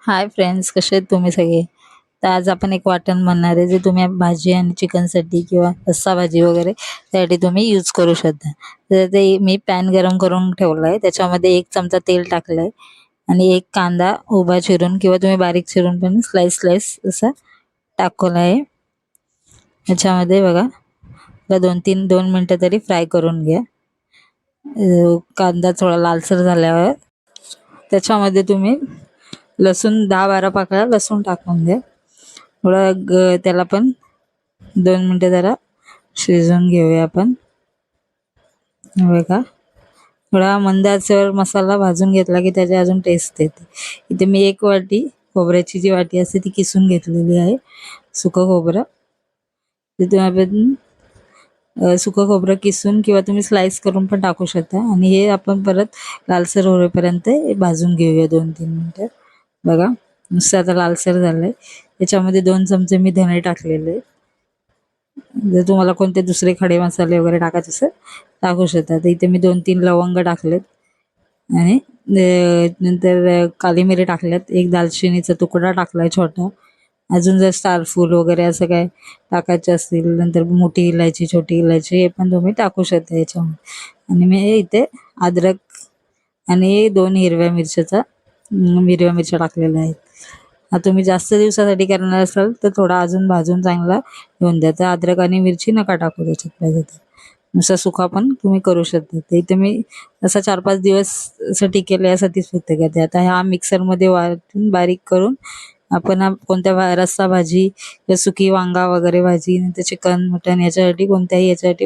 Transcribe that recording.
Hi friends, कसे आहेत तुम्ही सगळे? तर आज आपण एक वाटण बनणार आहे, जे तुम्ही भाजी आणि चिकनसाठी किंवा रस्सा भाजी वगैरे त्यासाठी तुम्ही यूज करू शकता. तर ते मी पॅन गरम करून ठेवला आहे. त्याच्यामध्ये 1 चमचा तेल टाकलं आहे आणि एक कांदा उभा चिरून किंवा तुम्ही बारीक चिरून पण स्लाइस असा टाकला आहे. त्याच्यामध्ये बघा, 2 मिनटं तरी फ्राय करून घ्या. कांदा थोडा लालसर झाल्यावर त्याच्यामध्ये तुम्ही लसूण 10-12 पाकळ्या लसूण टाकून द्या. थोडं त्याला पण 2 मिनटं जरा शिजवून घेऊया आपण. बघा, थोडा मंद आचेवर मसाला भाजून घेतला की त्याची अजून टेस्ट येते. इथे मी 1 वाटी खोबऱ्याची जी वाटी असते ती किसून घेतलेली आहे. सुकं खोबरं ते आपण सुकं खोबरं किसून किंवा तुम्ही स्लाइस करून पण टाकू शकता आणि हे आपण परत लालसर होईपर्यंत भाजून घेऊया 2-3 मिनटं. बघा, नुसतं आता लालसर झालंय. त्याच्यामध्ये 2 चमचे मी धणे टाकलेले आहेत. जर तुम्हाला कोणते दुसरे खडे मसाले वगैरे टाकायचे असेल टाकू शकता. तर इथे मी 2-3 लवंग टाकलेत आणि नंतर काली मिरी टाकल्यात. 1 दालचिनीचा तुकडा टाकलाय छोटा. अजून जर स्टारफूल वगैरे असं काय टाकायचे असतील, नंतर मोठी इलायची, छोटी इलायची हे पण तुम्ही टाकू शकता याच्यामध्ये. आणि मी इथे अद्रक आणि 2 हिरव्या मिरच्या टाकलेल्या आहेत. तुम्ही जास्त दिवसासाठी करणार असाल तर थोडा अजून भाजून चांगला घेऊन द्या. तर अद्रक आणि मिरची नका टाकू त्याच्यात पाहिजे तर. नुसता सुका पण तुम्ही करू शकता. ते इथे मी असा 4-5 दिवस साठी केलं यासाठीच फक्त करते. आता ह्या मिक्सरमध्ये वाटून बारीक करून आपण कोणत्या रस्सा भाजी किंवा सुकी वांगा वगैरे भाजी, नंतर चिकन, मटण याच्यासाठी कोणत्याही याच्यासाठी